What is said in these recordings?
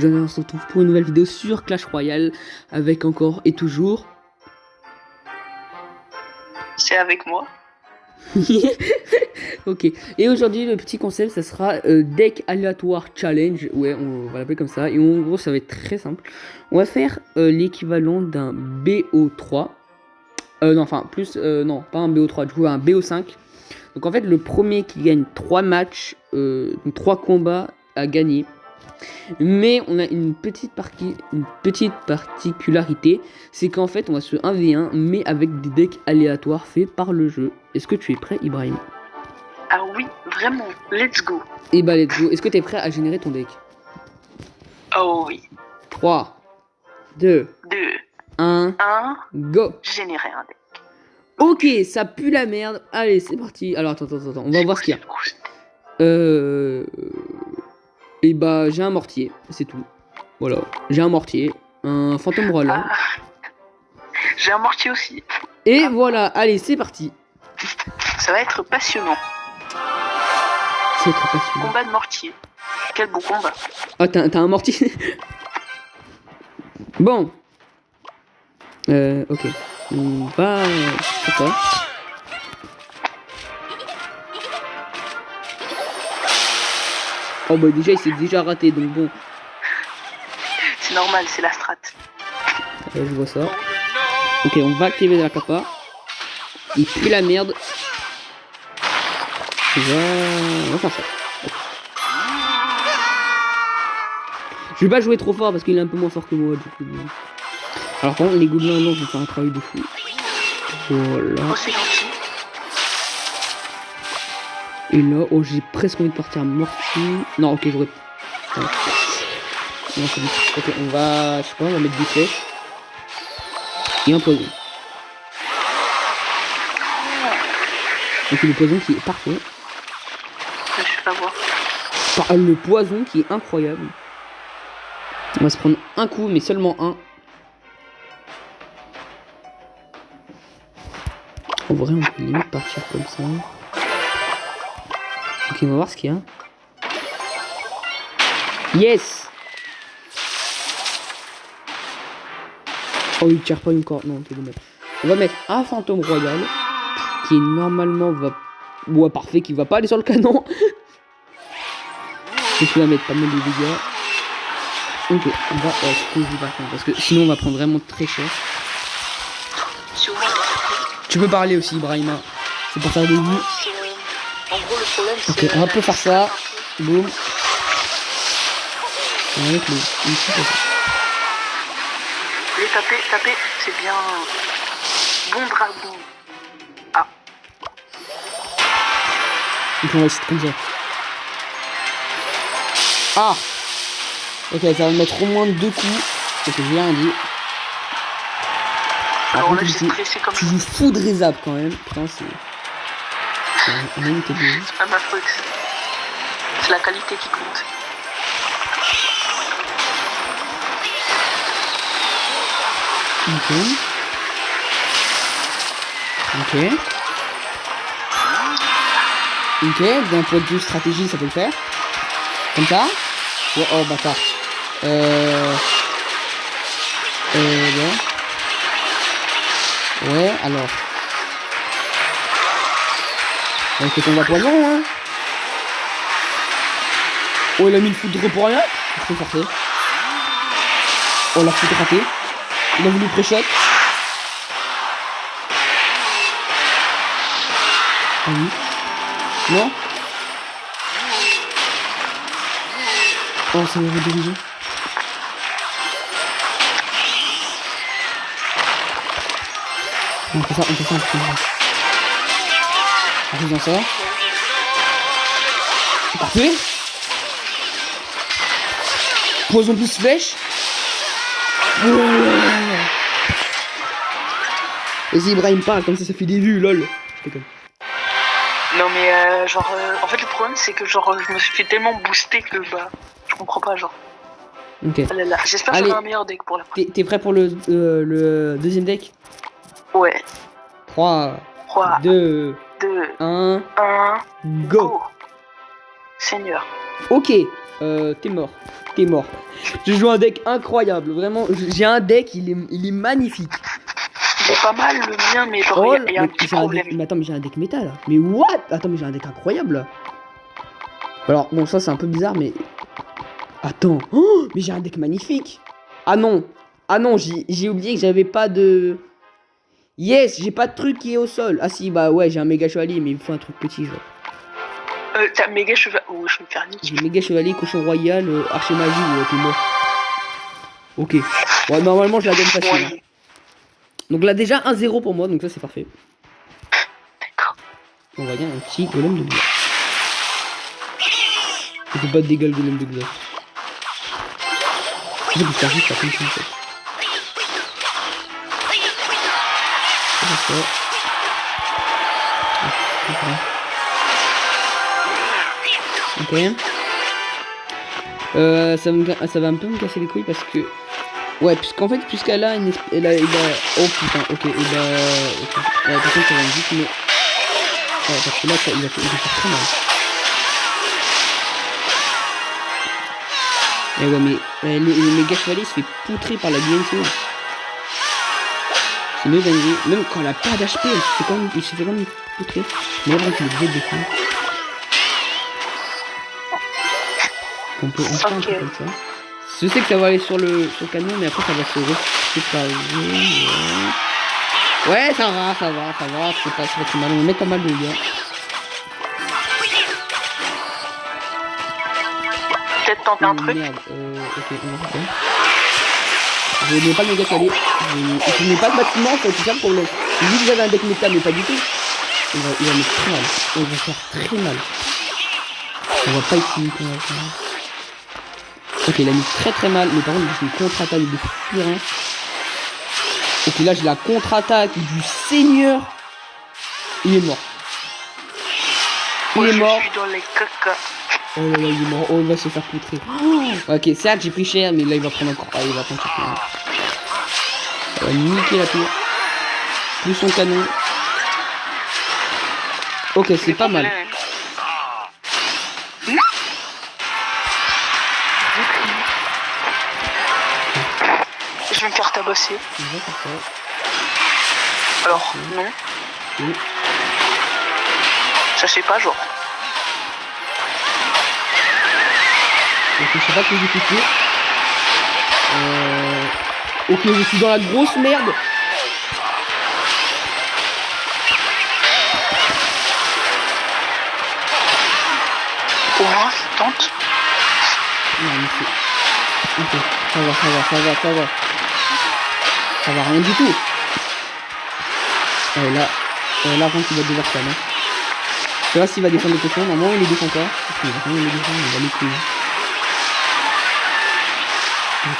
On se retrouve pour une nouvelle vidéo sur Clash Royale avec encore et toujours. C'est avec moi. Ok. Et aujourd'hui le petit concept ça sera deck aléatoire challenge. Ouais, on va l'appeler comme ça. Et en gros ça va être très simple. On va faire l'équivalent d'un BO3. Non, enfin plus non, pas un BO3, du coup un BO5. Donc en fait le premier qui gagne 3 matchs, 3 combats à gagner. Mais on a une petite particularité, c'est qu'en fait on va se 1v1 mais avec des decks aléatoires faits par le jeu. Est-ce que tu es prêt, Ibrahim? Ah oui, vraiment, let's go. Et bah let's go. Est-ce que tu es prêt à générer ton deck? Oh oui. 3, 2, 2, 1, 1, go. générer un deck. Ok, ça pue la merde. Allez, c'est parti. Alors attends, on va voir ce qu'il y a. Et bah j'ai un mortier, c'est tout. Voilà, j'ai un mortier, un fantôme royal. Ah, j'ai un mortier aussi. Et voilà, allez, c'est parti. Ça va être passionnant. C'est trop passionnant. Combat de mortier. Quel beau combat. Ah, t'as un mortier. Bon. Ok. On va faire ça. Oh bah déjà il s'est déjà raté donc bon. C'est normal, c'est la strat. Je vois ça. Ok, on va activer la capa. Il pue la merde. On va faire ça. Je vais pas jouer trop fort parce qu'il est un peu moins fort que moi du coup. Alors par contre les gobelins non, je vais faire un travail de fou. Voilà. Oh c'est gentil. Et là, oh j'ai presque envie de partir à mortier. Non ok j'aurais. Ouais. Non, c'est bon. Ok, on va. Je sais pas, on va mettre des flèches. Et un poison. Donc le poison qui est parfait. Je vais pas voir. Le poison qui est incroyable. On va se prendre un coup, mais seulement un. En vrai, on peut limite partir comme ça. Ok, on va voir ce qu'il y a. Yes! Oh, il tire pas une corde. Non, t'es dommage. On va mettre un fantôme royal. Qui normalement va. Ouais, parfait, qui va pas aller sur le canon. Donc, il va mettre pas mal de dégâts. Ok, on va par contre, parce que sinon on va prendre vraiment très cher. Tu peux parler aussi, Ibrahima. C'est pour faire des vues. En gros, le problème, c'est. Ok, on va peu faire ça. Boum. On va mettre Les taper, c'est bien. Bon dragon. Ah. Donc on va essayer comme ça. Ah! Ok, ça va mettre au moins 2 coups. Ok, j'ai rien dit. Alors là, j'ai stressé comme ça. Tu joues foudrézable quand même. Putain, c'est. C'est pas ma faute. C'est la qualité qui compte. Ok. Ok. Ok, d'un point de vue stratégie, ça peut le faire. Comme ça. Ouais, oh bâtard. Bon. Ouais, alors. Écoute, on va poison, hein. Oh, il a mis le foudre pour rien. C'est forcé. Oh, la foudre ratée. Il a voulu pré-shot. Ah oui. Non. Oh, ça m'a redirigé. On peut faire un truc. En faisant ça. Parfait. Poison plus flèche. Vas-y, Ibrahim, parle, comme ça fait des vues, lol. Non mais genre en fait le problème c'est que genre je me suis fait tellement booster que bah je comprends pas genre. Ok. Oh là là, j'espère que j'aurai un meilleur deck pour la prochaine. T'es prêt pour le deuxième deck? Ouais. 3, 2, 1, go. go. Seigneur. Ok. T'es mort. T'es mort. Je joue un deck incroyable. Vraiment, j'ai un deck, il est magnifique. Il est pas mal le mien, mais genre, Oh, il y a un petit problème. mais attends, mais j'ai un deck méta là. Mais what? Attends, mais j'ai un deck incroyable là. Alors, bon, ça c'est un peu bizarre, mais. Attends. Oh, mais j'ai un deck magnifique. Ah non. Ah non, j'ai oublié que j'avais pas de. Yes, j'ai pas de truc qui est au sol. Ah si, bah ouais, j'ai un méga chevalier, mais il me faut un truc petit, genre. T'as méga chevalier. Oh, je vais me faire niquer. J'ai méga chevalier, cochon royal, archer magie, t'es mort. Ok. Ouais, normalement, je la gagne facile. Ouais. Hein. Donc là, déjà 1-0 pour moi, donc ça c'est parfait. D'accord. On va dire un petit golem de glace. Il faut pas de dégâts le golem de glace. Je vais faire juste la fin de ça. Ok. Ça va un peu me casser les couilles parce que. Ouais, puisqu'en fait, puisqu'elle a une. Elle a. Oh putain, ok, et bah. Ok. Ouais, par contre, ça va vite, mais. Ouais, parce que là, il va faire très mal. Et ouais, mais le méga chevalier se fait poutrer par la BNC. C'est mieux dingue. Même quand elle a pas d'HP, il se fait quand même poutrer. Mais là, il est obligé de défendre. On peut faire un truc comme ça. Je sais que ça va aller sur le canon, mais après ça va se séparer. Ouais, ça va. C'est pas très mal. On va mettre pas mal de dégâts. Peut-être tenter un truc. Merde. Ok, on va faire ça. Je n'ai pas le méga chevalier. Je n'ai pas de bâtiment, en fait, c'est ça le problème. J'ai dit que j'avais un deck méta, mais pas du tout. Il va mettre très mal. On va faire très mal. On va pas utiliser. Ok, il a mis très mal, mais par contre j'ai une contre-attaque de furin. Ok, là j'ai la contre-attaque du seigneur. Il est mort. Il est mort. Je suis dans les caca. Oh là là, il est mort. Oh, il va se faire poutrer. Oh, ok, certes j'ai pris cher, mais là il va prendre encore. Ah, il va prendre cher. Il va niquer la tour. Plus son canon. Ok, c'est pas mal. Je vais me faire tabasser. Alors, non. Oui. Ça c'est pas genre. Donc je sais pas que j'ai fait. Ok, je suis dans la grosse merde. Au moins, tente. Non, mais c'est... Ok, ça va. Ça va rien du tout. Là, Rank il va devoir ça, hein. Je sais pas s'il va défendre le cochon. Normalement, il les défend pas. Il va rien les défendre, il va les couilles.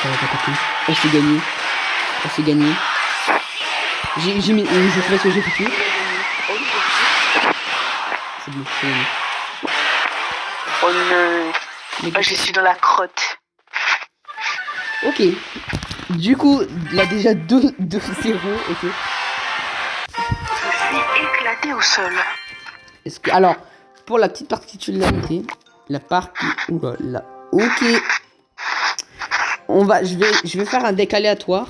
Ça va pas taper. Oh, c'est gagné. J'ai mis... Je sais pas ce que j'ai fait. C'est bon, c'est gagné. Oh non. Ah, je suis dans la crotte. Ok. Du coup, là déjà 2-0, ok. Je suis éclaté au sol. Est-ce que... Alors, pour la petite particularité, la partie... Oula, là. Ok. Je vais faire un deck aléatoire.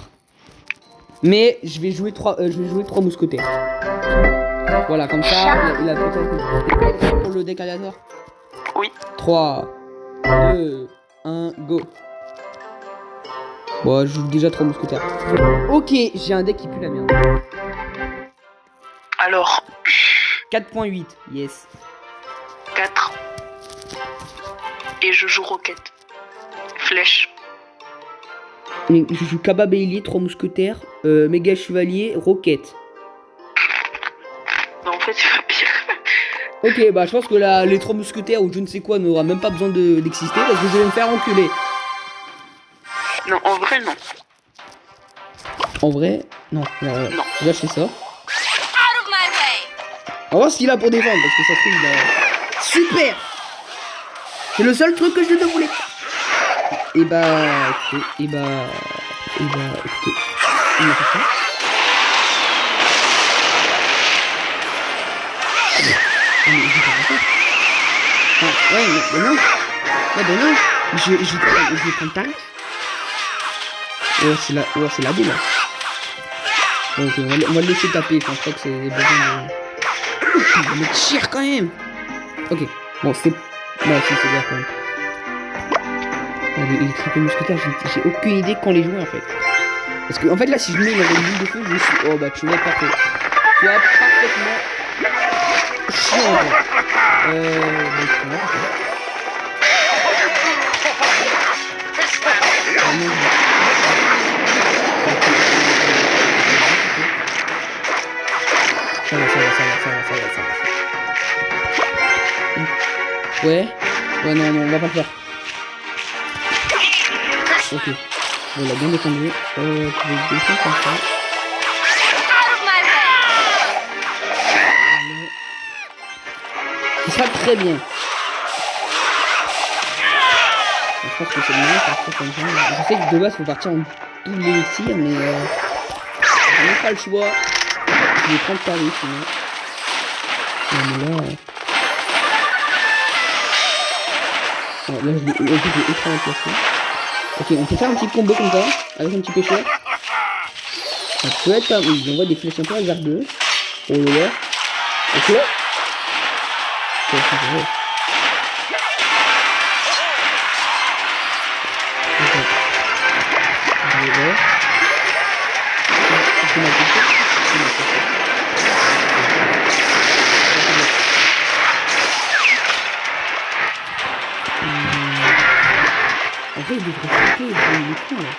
Mais je vais jouer 3 mousquetaires. Voilà, comme ça, il a peut-être... Pour le deck aléatoire. Oui. 3, 2, 1, go. Bon, je joue déjà 3 mousquetaires. Ok, j'ai un deck qui pue la merde. Alors. 4.8, yes. 4. Et je joue roquette. Flèche. Mais je joue Kaba Bélier, 3 mousquetaires, méga chevalier, roquette. Non, en fait, c'est pas pire. Ok, bah je pense que les 3 mousquetaires ou je ne sais quoi n'aura même pas besoin d'exister parce que je vais me faire enculer. Non, en vrai, non. En vrai, non. Non. Là, je fais ça. On va voir ce qu'il a pour défendre parce que ça se trouve, il a... Super. C'est le seul truc que je voulais. Et bah, écoutez, écoutez, il a fait ça. Mais j'ai pas fait ça. Ah, ouais, mais non. Ouais, ben non. Je vais prendre tarif. Oh, c'est la boule là. Ok, on va le laisser taper. Je pense pas que c'est besoin de. Il va mettre cher quand même. Ok, bon, c'est. Ouais, si, c'est bien quand même. Il est très mousquetaire. J'ai aucune idée quand les jouer en fait. Parce que, en fait, là, si je mets une boule de feu, je suis. Oh, bah, tu vois, parfait. Tu vois, parfaitement. Chiant, en fait. Ça va. Ouais. Ouais, non, on va pas le faire. Ok. Bon, il a bien défendu. Je vais défendre comme ça. Ça sera très bien. Je pense que c'est le moment de partir comme ça. Je sais que de base, il faut partir en double élixir, mais on n'a pas le choix. Je vais prendre Paris sinon. Non, mais là. Ouais, là, je l'ai ultra bien placé. Ok, on peut faire un petit combo comme ça, avec un petit pêcheur. Ça peut être pas. Oui, il envoie des flèches un peu hasardeuses. Oh là là. Ok. C'est vrai. En vrai, il devrait sauter, il est con là.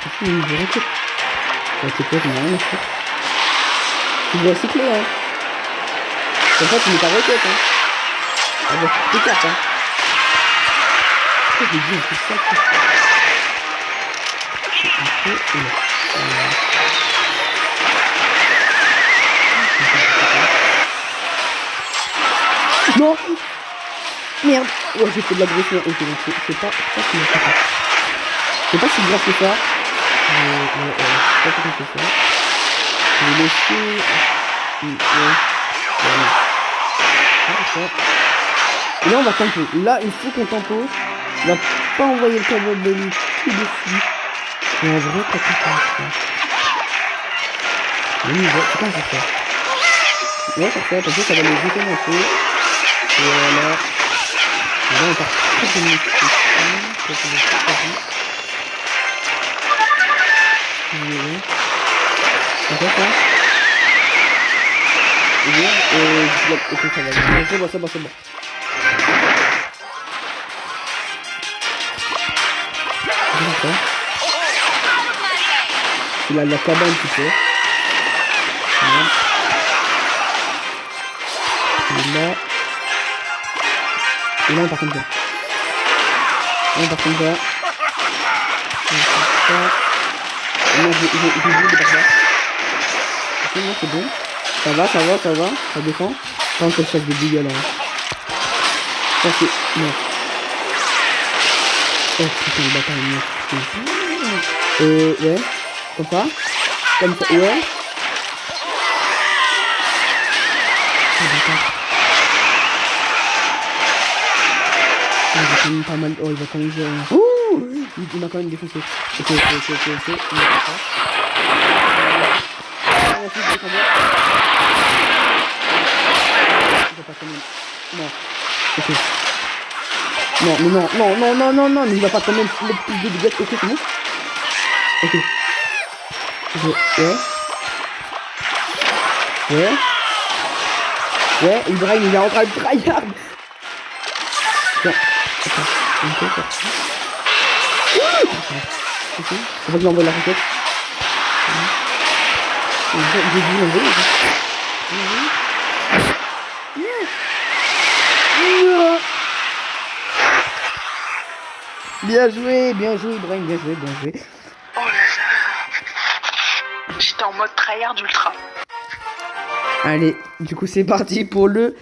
Franchement, il devrait sauter. Ouais, c'est quoi, j'en ai rien à faire. Tu dois cycler, hein. En fait, tu mets ta requête, hein. Ah bah, tes cartes, hein. Pourquoi je l'ai dit un peu ça, quoi. C'est un peu. Non. Merde. Ouais, j'ai fait de la grosse merde. Ok, donc c'est pas si grave que ça. C'est pas si grave que ça. Je sais pas comment on fait ça. Je vais laisser. Et là, on va tempo. Là, il faut qu'on tempo. On va pas envoyer le câble de nuit tout dessus. Mais en vrai, t'as tout à faire. C'est comment ça fait? Ouais, ça fait. Comme ça va les jeter un peu. Voilà. Et là, on part très bien ici. C'est quoi ça? Ok, ça va. C'est bon. C'est la cabane qui fait. Et là, on part comme ça. Là, j'ai oublié de partir. Ok, non, c'est bon. Ça va. Ça défend. Pas encore chasse de dégâts là. Ça c'est. Non. Oh putain, le bâtard est mort. Ouais. Comme ça. Ouais. Oh bâtard. Il va quand même pas mal. Oh, il va quand même jouer. Ouh, il m'a quand même défoncé. Ok. Il m'a fait ça. Ensuite, je vais pas quand même. Non. Ok. Non, mais il va pas quand même mettre plus de dégâts. Ok, c'est bon. Ok. Ouais, Ibrahim, il est en train de tryhard. Tiens, attends, on peut faire ça. Ok, faut pas que j'envoie la roquette. J'ai dû l'envoyer. Bien joué, Ibrahim, bien joué. Oh là là. J'étais en mode tryhard ultra. Allez, du coup c'est parti pour le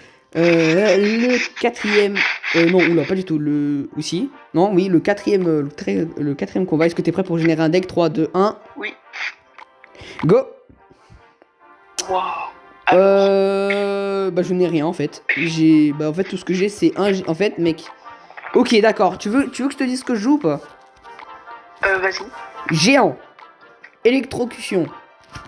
quatrième. Non, oula, pas du tout. Aussi. Non, oui, le quatrième combat. Est-ce que t'es prêt pour générer un deck? 3, 2, 1. Oui. Go. Wow. Bah je n'ai rien en fait. En fait tout ce que j'ai c'est un. En fait, mec. Ok, d'accord. Tu veux que je te dise ce que je joue ou pas? Vas-y. Géant, électrocution,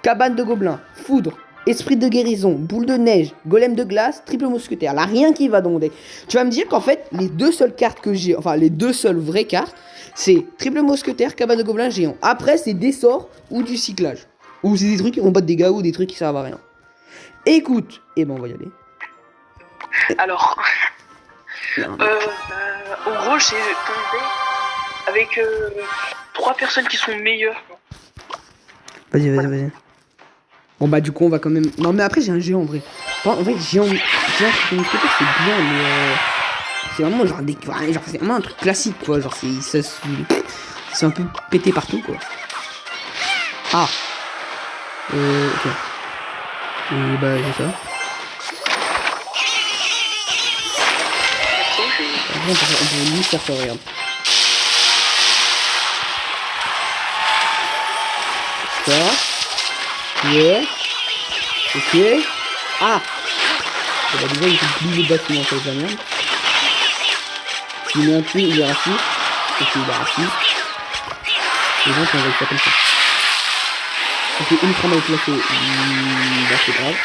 cabane de gobelins, foudre, esprit de guérison, boule de neige, golem de glace, triple mousquetaire. Là, rien qui va dans mon deck. Tu vas me dire qu'en fait, les deux seules cartes que j'ai, enfin, les deux seules vraies cartes, c'est triple mousquetaire, cabane de gobelins, géant. Après, c'est des sorts ou du cyclage. Ou c'est des trucs qui vont pas de dégâts ou des trucs qui servent à rien. Écoute, et ben on va y aller. Alors, en gros, j'ai tombé avec 3 personnes qui sont meilleures. Vas-y. Bon bah du coup on va quand même... Non mais après j'ai un géant en vrai. En vrai géant c'est bien mais c'est vraiment genre des... genre c'est vraiment un truc classique quoi. Genre c'est un peu pété partout quoi. Ah ok. Et bah c'est ça. Après, on peut lui faire ça, regarde. Ça. Yeah. Ok. Ah. Et bah déjà il faut plier le bâtiment, ça va bien. S'il met un pied, il est raciste. Ok, il est raciste. Et donc on va le faire comme ça. C'est ultra mal placé. Bah c'est grave.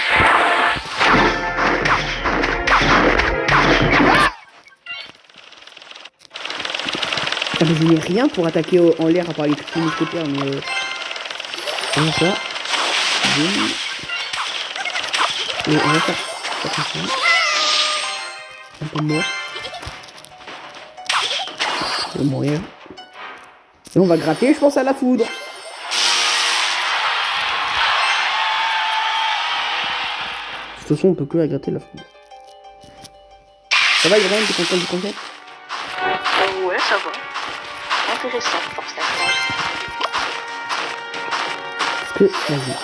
Ah mais je n'ai rien pour attaquer en l'air à part les petits mousquetaires mais on va ça. Et on va faire ça comme ça. Un peu mort. On va mourir. Et on va gratter, je pense, à la foudre. De toute façon, on peut que la gratter la foudre. Ça va, Ibrahim, t'es content du concept? Ouais, ça va. Intéressant pour cette phrase. Parce que, vas-y.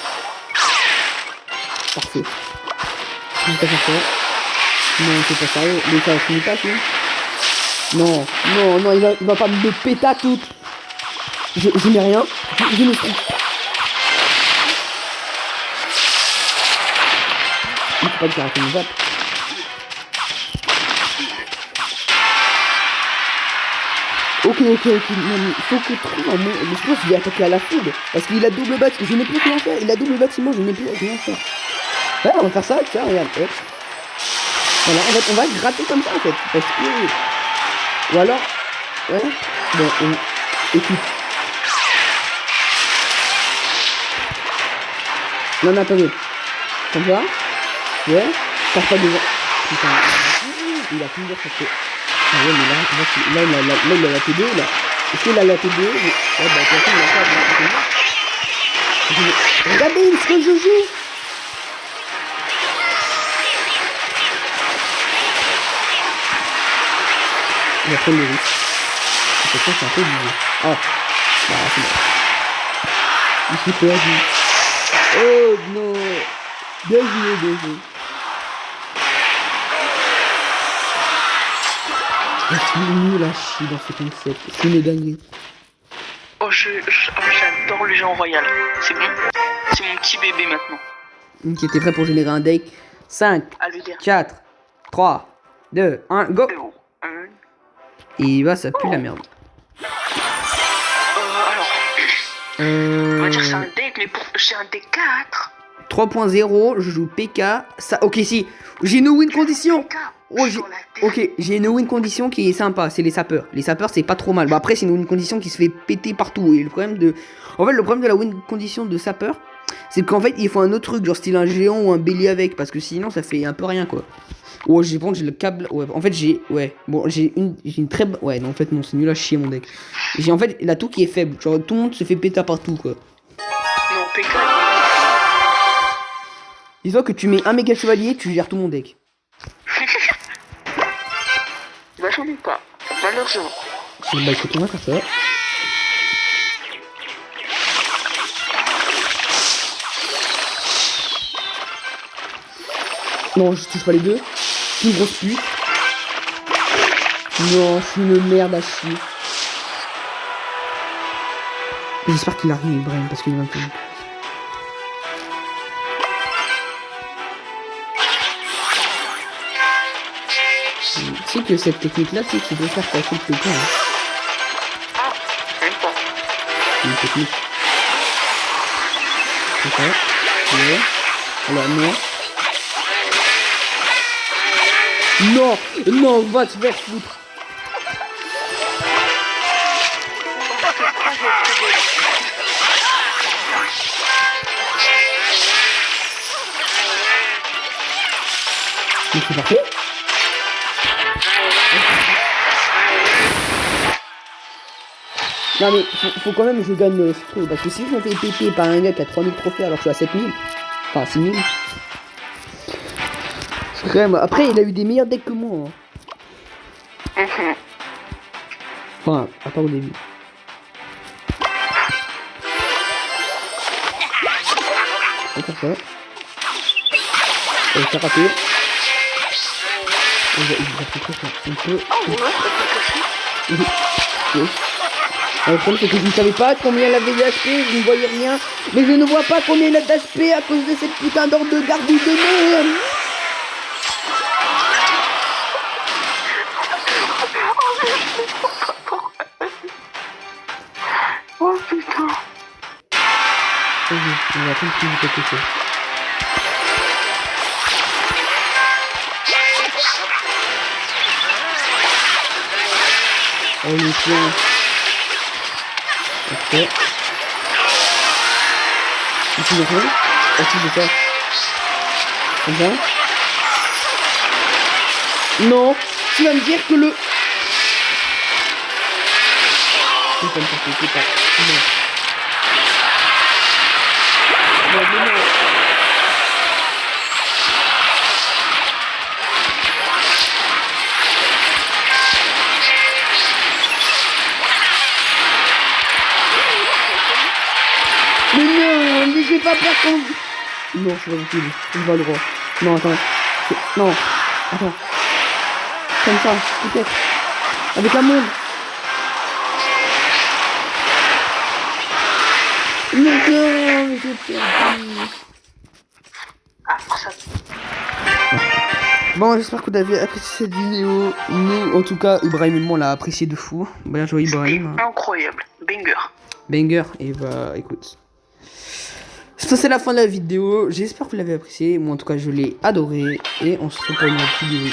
Parfait. On va faire ça. Non, c'est pas sérieux. Mais ça finit pas, sinon. Non, il va pas me péter à tout. Je n'ai rien. Je ne suis. Il faut pas que j'arrête une vape. Ok. Non, mais il faut que trouve un mot. Mais je pense que je vais attaquer à la foudre. Parce qu'il a double bâtiment. Je n'ai plus rien faire. Il a double bâtiment. Je n'ai plus rien faire. Ouais, on va faire ça. Tiens, regarde. Hop. Voilà, en fait, on va gratter comme ça en fait. Parce que. Ou alors. Ouais. Bon, écoute. Non, mais attendez. Comme ça. Ouais. Passe pas devant. Putain. Il a toujours fait. Ah ouais, mais là, il a la T2 là. Est-ce qu'il a la T2? Ouais, bah, de toute façon, il a pas. Regardez ce que je joue. Il va prendre le risque. De toute façon, c'est un peu bizarre. Ah, bah, c'est bon. Il s'est perdu. Oh non. Bien joué. Je suis nul à chier dans ce concept. C'est une dinguerie. Oh, j'adore le géant royal. C'est bon. C'est mon petit bébé maintenant. Ok, t'es prêt pour générer un deck? 5, 4, 3, 2, 1, go! Et bah, ça pue la merde. Alors. On va dire que c'est un deck, mais j'ai un deck 4. 3.0, je joue PK. Ça, ok, si. J'ai une win condition. Oh, j'ai une win condition qui est sympa, c'est les sapeurs. Les sapeurs, c'est pas trop mal. Bon, après, c'est une win condition qui se fait péter partout. Et le problème de. En fait, le problème de la win condition de sapeur, c'est qu'en fait, il faut un autre truc, genre style un géant ou un bélier avec. Parce que sinon, ça fait un peu rien, quoi. Oh, j'ai le câble. Ouais, en fait, j'ai. Ouais, bon, j'ai une très. Ouais, non, en fait, non, c'est nul à chier mon deck. J'ai en fait la toux qui est faible. Genre, tout le monde se fait péter partout, quoi. Non, PK. Dis-toi que tu mets un méga chevalier, tu gères tout mon deck. Bah, j'en ai pas, malheureusement. Bah, écoute, on va faire ça. Non, je touche pas les deux. Je suis une grosse pute. Non, je suis une merde à chier. J'espère qu'il a rien, Ibrahim, parce qu'il va me faire. Tu sais que cette technique-là, tu sais, tu dois faire passer le pétain. Hein. Ah, je sais pas. Une technique. C'est ça. Ouais. Alors, non. Non, non, va te faire foutre. Mais c'est parfait. Non mais faut quand même que je gagne ce truc. Parce que si je me fais péter par un gars qui a 3000 trophées alors que je suis à 7000, enfin 6000. C'est quand même. Après il a eu des meilleurs decks que moi. Hein. Enfin, à part au début. On va faire ça. On va faire rater. Il va faire ça un peu. Oh ouais, ça peut passer. Oui. Le problème c'est que je ne savais pas combien elle avait d'HP, je ne voyais rien. Mais je ne vois pas combien elle a d'HP à cause de cette putain d'ordre de garde de merde. Oh putain. Vas-y, on va attendre qu'il y ait quelque chose. Oh le chien. Ok. Ici le fond. Ici je fais. Comme ça. Non, tu vas me dire que le... C'est comme ça, c'est pas. Non. Non, mais non. Mais non, mais j'ai pas peur qu'on... Non, c'est pas possible. Je vais le droit. Non, attends. Non, attends. Comme ça, peut-être. Avec un monde. Non, mais j'ai perdu. Ah, ça. Bon, j'espère que vous avez apprécié cette vidéo. Nous, en tout cas, Ibrahim et moi, on l'a apprécié de fou. Bien joué, Ibrahim. Incroyable. Banger. Banger. Et bah, écoute. Ça, c'est la fin de la vidéo. J'espère que vous l'avez apprécié. Moi, en tout cas, je l'ai adoré. Et on se retrouve pour une nouvelle vidéo.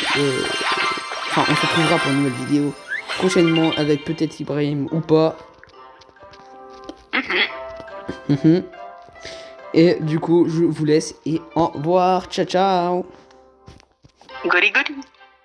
Enfin, on se retrouvera pour une nouvelle vidéo prochainement avec peut-être Ibrahim ou pas. Et du coup, je vous laisse et au revoir. Ciao, ciao. Goli goli.